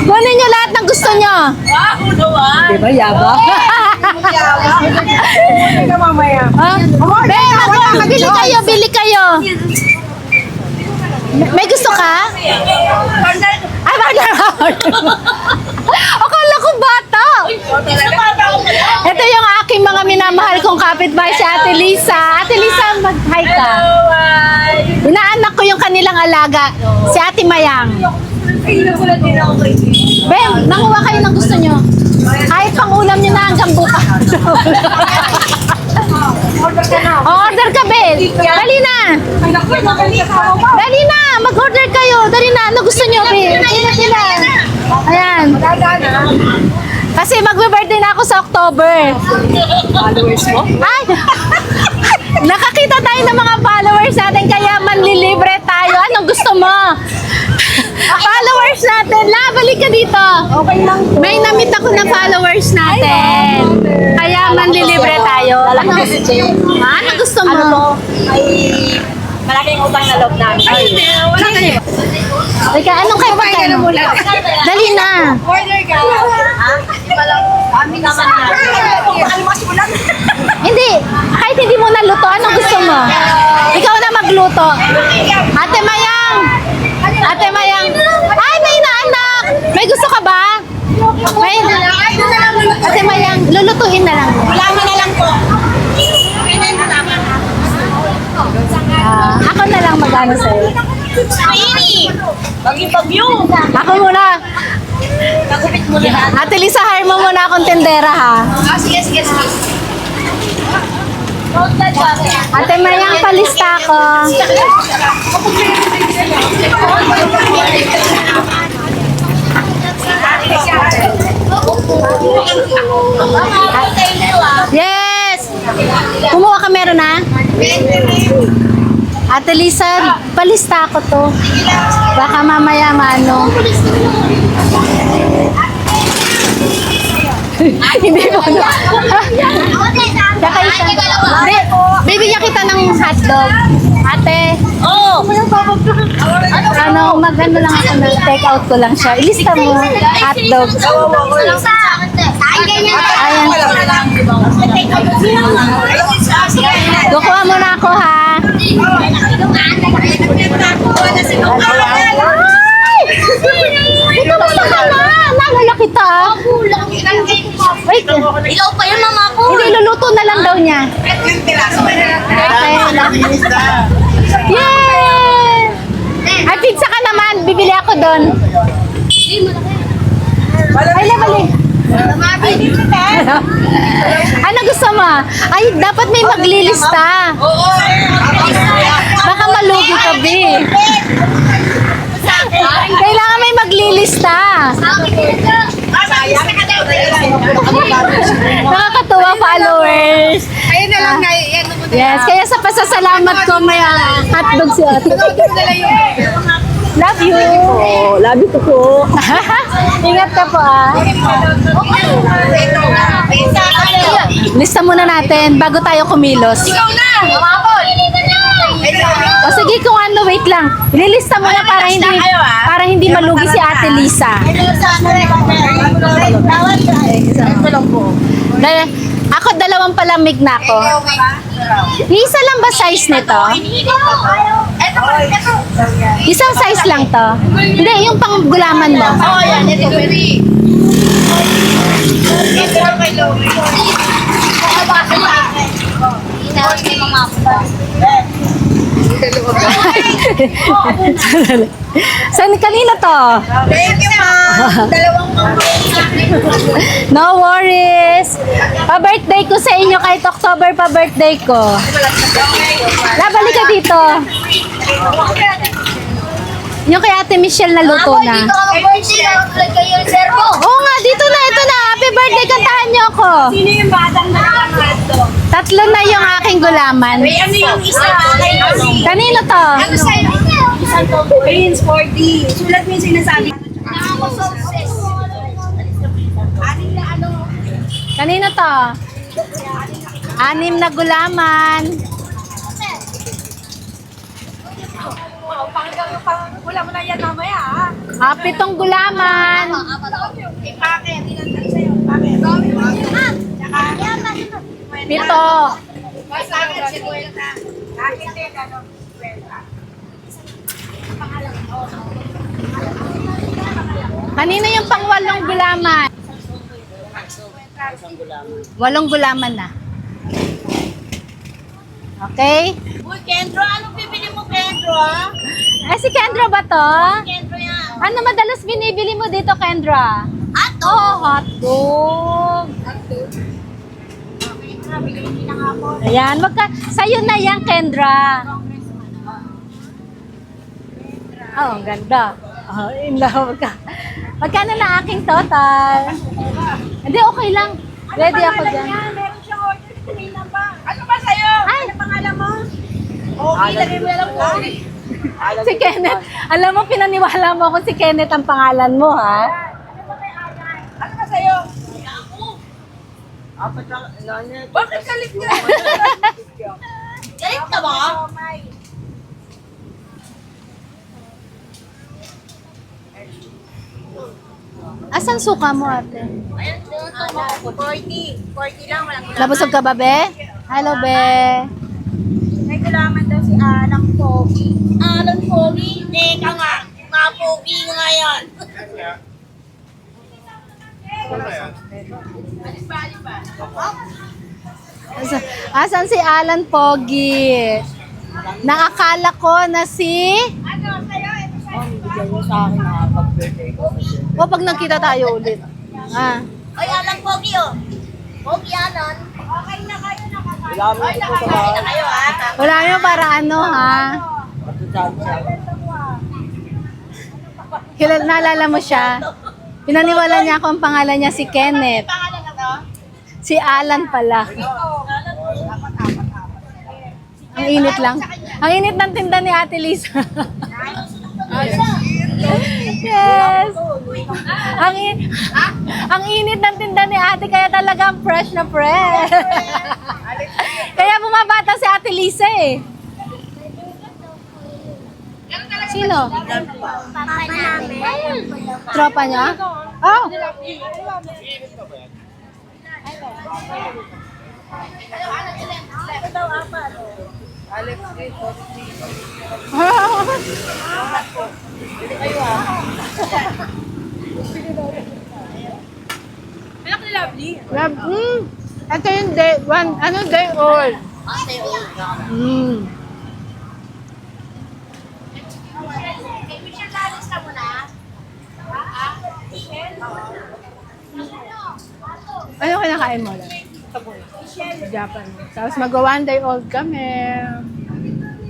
Kunin nyo lahat ng gusto nyo. Diba, yabang? Bili kayo, bili kayo. May gusto ka? Ay, akala ko bata. Ito yung aking mga minamahal kong kapitbahay si Ate Lisa. Ate Lisa, mag-hi ka. Inaanak ko yung kanilang alaga, si Ate Mayang. Ben, nanguha kayo ng gusto nyo. Kahit pang ulam nyo na hanggang bukas. Order ka, Ben. Dali na. Dali na. Mag-order kayo. Dali na. Ano gusto nyo, Ben? Sila. Ayan. Kasi magbe-birthday na ako sa October. Followers mo? Ay! Nakakita tayo ng mga followers natin kaya manlilibre tayo. Anong gusto mo? Followers natin. Balik ka dito. Okay lang. May namit ako na followers natin. Kaya manlilibre tayo. Ano gusto mo? Ay, malaking utang na loob namin. Ay, hindi. Wala kayo. Teka, anong kayo pagkano? Dali na. Order ka. Ha? Amin naman na. Hindi. Kahit hindi mo naluto, anong gusto mo? Ikaw na magluto. Ate Mayang. Ate Mayang. Ay, may inaanak. May gusto ka ba? May. Ate Mayang, lulutuin na lang. Ulaman na lang po. Ako na lang mag-ano sa'yo. Maini! Bagyo. Ako muna. Nagupit mo na. Ate Lisa, hire mo muna akong tendera, ha? Sige. Ate Mayang, palista ko. Yes! Kumuha ka, meron na? Ate Lisa, palista ko to. Baka mamaya maano. Hindi mo na. Saka isa. Bibigyan kita ng hotdog. Ate. Oh! Ano, mag-ano lang ako na take out ko lang siya. Ilista mo, hotdog. Ayan. Kukuha muna ako, ha? Ay! Ito basta ka na. Nalala kita, ah. Wait. Ilaw pa yun, mama ko. Hindi, luluto na lang daw niya. Okay. Yay! Ay, pizza ka naman. Bibili ako doon. Ay, bali. Ano gusto mo? Ay, dapat may maglilista. Baka malugi ka, B. Kailangan may maglilista. Nakakatuwa followers. Ayun na lang na. Yes, kaya sa pasasalamat ko may hotdog si Ate. Love you. Love you po. Ingat ka po, ah. Lista muna natin bago tayo kumilos. Ikaw na! Mamapol! O sige, kung ano, wait lang. Ililista muna para hindi malugi si Ate Lisa. Ako, dalawang palamig na ako. Isa lang ba size nito? Isang size lang to? Hindi, yung pang gulaman mo. Oo, yan. Ito, baby. Ito lang kay Lowe. Inawag ni Mama po. Saan kanina to? Thank you, ma'am. Dalawang No worries. Pa-birthday ko sa inyo kahit October pa-birthday ko. Balik ka dito. Yung kay Ate Michelle na luto na. Dito ka mag-birthday. Nag kayo yung servo. Oo nga, dito na. Ito na. Happy birthday. Kantahan niyo ako. Sino yung batang nakakalato? Tatlo na yung aking gulaman. May ano yung isa? Kanino to? Ano sa'yo? Prince 40. Sulat mo yung sinasabi. Kanino to? 6 na gulaman. Wala mo na yan mamaya, ha? Ah, 7 gulaman. Ipake, tinantan sa'yo. Ipake. Tsaka, 7. sa akin, 50. Akin din, ano, 50. Kanino yung pang 8 gulaman? 8 gulaman na. Okay? Uy, Kendro, anong bibili mo, Kendro, ha? Si Kendra ba to? Kendro yan. Ano madalas binibili mo dito, Kendra? Ato! Oh, hotdog. Okay na, bigay na nga ako. Ayan, sa'yo na yan, Kendra. Oh, ang ganda. Oh, in love ka. Magkano na aking total? Hindi, okay lang. Ready ako dyan. Meron siyang order kanina pa. Ano ba sa'yo? Ay! Ano pangalan mo? Okay, lagay mo lang po. Si Kenneth. Alam mo, pinaniwala mo ako si Kenneth ang pangalan mo, ha? Ano ba sa'yo? Bakit galit ka? Galit ka ba? Asan suka mo, ate? Ayan, 40. 40 lang, walang gulaman. Nabusog ka ba, be? Hello, be. May gulaman daw si Alang Pogi. Alang Pogi? Teka nga, mga Pogi nga yan. Asan si Alan Pogi? Naakala ko na si... Ano, sa'yo? Ito sa'yo. O, pag nagkita tayo ulit. Ah. Oy, Alang Pogi, oh. Pogi, Alan. Okay na kayo, nakakain. Oy, nakakain na kayo, ha? Wala nyo para ano, ha? Naalala mo siya? Pinaniwala niya ako ang pangalan niya si Kenneth. Pangalan na to? Si Alan pala. Ang init lang. Ang init ng tinda ni Ate Lisa. Yes. Ang init ng tinda ni Ate kaya talagang fresh na fresh. Kaya bumabata si Ate Lisa eh. Sino? Papa namin. Tropa niya? Oh. Ito daw, apa, no? Anak ni Lovely. Love, ito yung day, day old. Ate, oh. Michelle, lalis ka muna. Ano kinakain mo lang? Japan. Tapos mag-1 day old kami.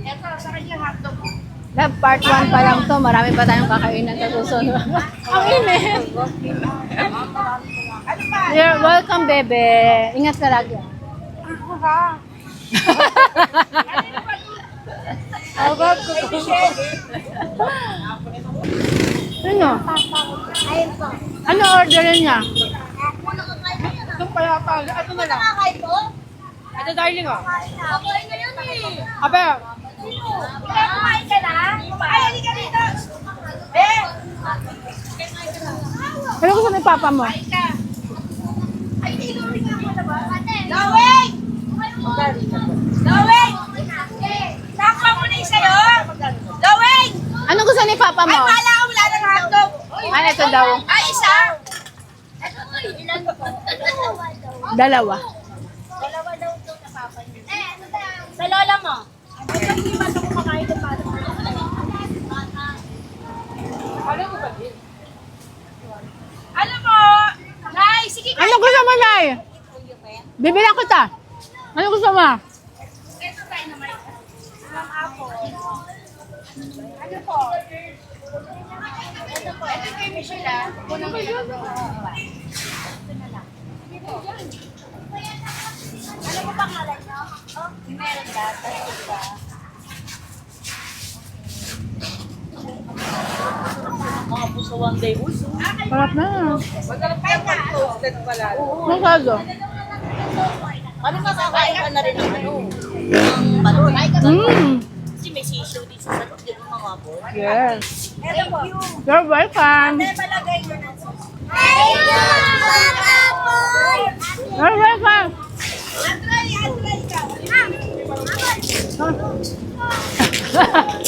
Ito, sa kanya hotdog. Love, part 1 pa lang to. Marami pa tayong kakainan sa susunod. Ang init. Ano pa? You're welcome, bebe. Ingat ka lagi. Kay Michelle. Ano? Ayun po. Ano orderin niya? Itong kaya pa. Ano na lang? Nakakain po? Ito darling oh. Kakain na yun eh. Abe, Kaya kumain ka na? Ay, halika dito. Eh! Ano gusto ni papa mo? Kain ka. Ay, tinuloy ka mo na ba? Laweng! Laweng! Sakpa mo na yung sa'yo. Laweng! Ano gusto ni papa Ay, mo? wala ka wala ng hotdog. Ano ito daw? Ay, isa. Ilan po? Dalawa. Dalawa daw ito na papa niyo. Sa lola mo? Ito hindi ba ito kumakain ng bata? Alam mo, Nay, sige Ano gusto mo, Nay? Bibilang kita. Ano gusto mo? Ito tayo naman. Ang apo. Ano po? Ito po. Ito kay Michelle, ah. Unang ito na lang. Ano mo pangalan niyo? Oh, meron ba? Ano ba? mga puso one day uso. Harap na. Magkalap ka pag-toasted pala. Masado. Ano makakain ka na rin ng ano? Ng balon. Ay, ka ba? Mmm. Kasi may sisyo dito sa loob. Di ba Yes. Ito po. You're welcome. Ate, palagay mo na sauce. Thank you, Papa Boy! You're welcome. Atray ka.